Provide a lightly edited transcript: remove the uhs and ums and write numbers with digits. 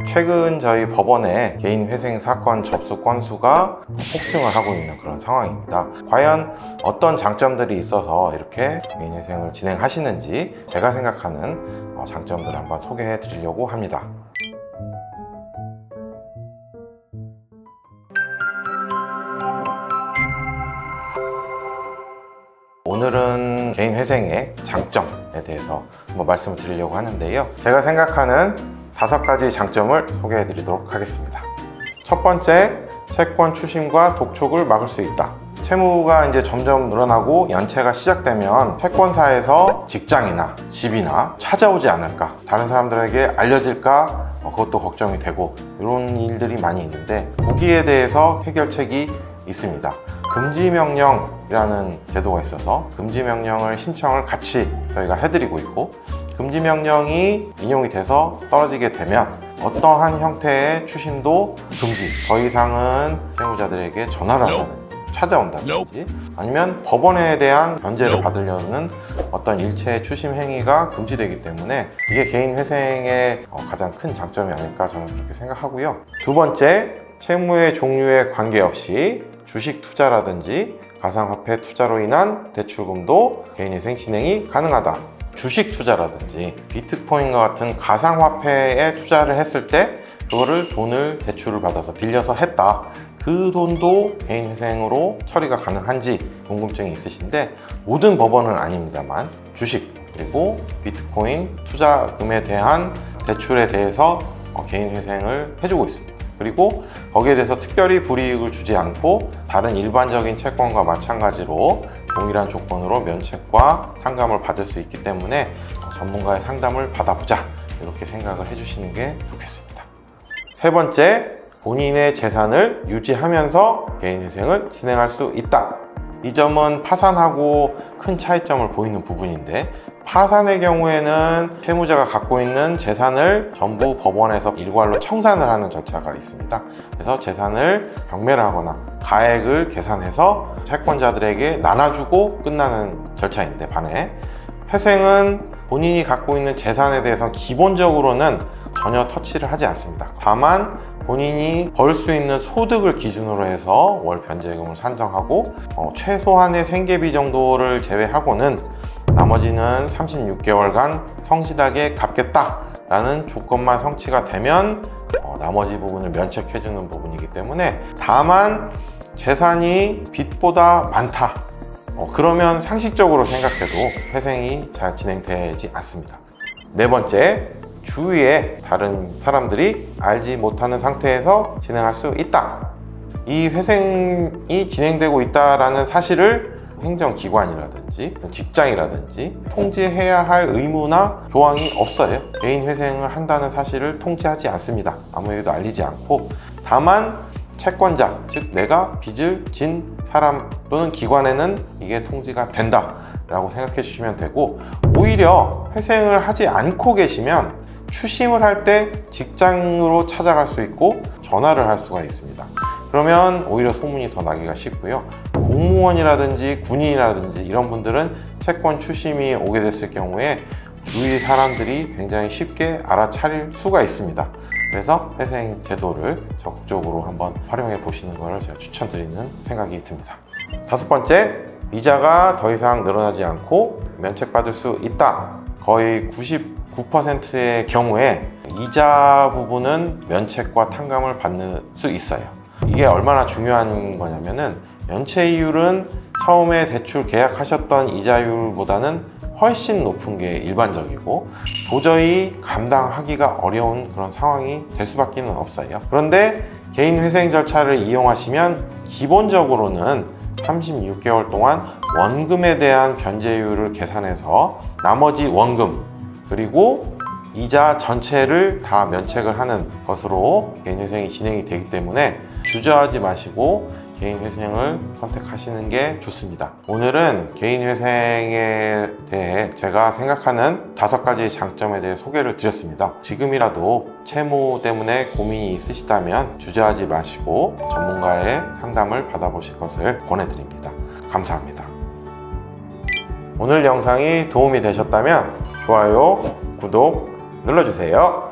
최근 저희 법원에 개인회생 사건 접수 건수가 폭증을 하고 있는 그런 상황입니다. 과연 어떤 장점들이 있어서 이렇게 개인회생을 진행하시는지 제가 생각하는 장점들을 한번 소개해 드리려고 합니다. 오늘은 개인회생의 장점에 대해서 한번 말씀을 드리려고 하는데요. 제가 생각하는 5가지 장점을 소개해 드리도록 하겠습니다. 첫 번째, 채권 추심과 독촉을 막을 수 있다. 채무가 이제 점점 늘어나고 연체가 시작되면 채권사에서 직장이나 집이나 찾아오지 않을까, 다른 사람들에게 알려질까, 그것도 걱정이 되고 이런 일들이 많이 있는데, 거기에 대해서 해결책이 있습니다. 금지명령이라는 제도가 있어서 금지명령을 신청을 같이 저희가 해드리고 있고, 금지명령이 인용이 돼서 떨어지게 되면 어떠한 형태의 추심도 금지, 더 이상은 채무자들에게 전화를 한다든지 찾아온다든지 아니면 법원에 대한 변제를 받으려는 어떤 일체의 추심 행위가 금지되기 때문에 이게 개인회생의 가장 큰 장점이 아닐까 저는 그렇게 생각하고요. 두 번째, 채무의 종류에 관계없이 주식 투자라든지 가상화폐 투자로 인한 대출금도 개인회생 진행이 가능하다. 주식 투자라든지 비트코인과 같은 가상화폐에 투자를 했을 때 그거를 돈을 대출을 받아서 빌려서 했다. 그 돈도 개인회생으로 처리가 가능한지 궁금증이 있으신데, 모든 법원은 아닙니다만 주식 그리고 비트코인 투자금에 대한 대출에 대해서 개인회생을 해주고 있습니다. 그리고 거기에 대해서 특별히 불이익을 주지 않고 다른 일반적인 채권과 마찬가지로 동일한 조건으로 면책과 탕감을 받을 수 있기 때문에 전문가의 상담을 받아보자, 이렇게 생각을 해주시는 게 좋겠습니다. 세 번째, 본인의 재산을 유지하면서 개인회생을 진행할 수 있다. 이 점은 파산하고 큰 차이점을 보이는 부분인데, 파산의 경우에는 채무자가 갖고 있는 재산을 전부 법원에서 일괄로 청산을 하는 절차가 있습니다. 그래서 재산을 경매를 하거나 가액을 계산해서 채권자들에게 나눠주고 끝나는 절차인데, 반해 회생은 본인이 갖고 있는 재산에 대해서 기본적으로는 전혀 터치를 하지 않습니다. 다만 본인이 벌 수 있는 소득을 기준으로 해서 월 변제금을 산정하고 최소한의 생계비 정도를 제외하고는 나머지는 36개월간 성실하게 갚겠다 라는 조건만 성취가 되면 나머지 부분을 면책해주는 부분이기 때문에, 다만 재산이 빚보다 많다, 그러면 상식적으로 생각해도 회생이 잘 진행되지 않습니다. 네 번째, 주위에 다른 사람들이 알지 못하는 상태에서 진행할 수 있다. 이 회생이 진행되고 있다는 사실을 행정기관이라든지 직장이라든지 통지해야 할 의무나 조항이 없어요. 개인회생을 한다는 사실을 통지하지 않습니다. 아무에게도 알리지 않고, 다만 채권자, 즉 내가 빚을 진 사람 또는 기관에는 이게 통지가 된다 라고 생각해 주시면 되고, 오히려 회생을 하지 않고 계시면 추심을 할 때 직장으로 찾아갈 수 있고 전화를 할 수가 있습니다. 그러면 오히려 소문이 더 나기가 쉽고요. 공무원이라든지 군인이라든지 이런 분들은 채권 추심이 오게 됐을 경우에 주위 사람들이 굉장히 쉽게 알아차릴 수가 있습니다. 그래서 회생 제도를 적극적으로 한번 활용해 보시는 것을 제가 추천드리는 생각이 듭니다. 다섯 번째, 이자가 더 이상 늘어나지 않고 면책받을 수 있다. 거의 99%의 경우에 이자 부분은 면책과 탕감을 받을 수 있어요. 이게 얼마나 중요한 거냐면은, 연체 이율은 처음에 대출 계약하셨던 이자율보다는 훨씬 높은 게 일반적이고 도저히 감당하기가 어려운 그런 상황이 될 수밖에 없어요. 그런데 개인회생 절차를 이용하시면 기본적으로는 36개월 동안 원금에 대한 변제율을 계산해서 나머지 원금 그리고 이자 전체를 다 면책을 하는 것으로 개인회생이 진행이 되기 때문에 주저하지 마시고 개인회생을 선택하시는 게 좋습니다. 오늘은 개인회생에 대해 제가 생각하는 5가지 장점에 대해 소개를 드렸습니다. 지금이라도 채무 때문에 고민이 있으시다면 주저하지 마시고 전문가의 상담을 받아보실 것을 권해드립니다. 감사합니다. 오늘 영상이 도움이 되셨다면 좋아요, 구독 눌러주세요.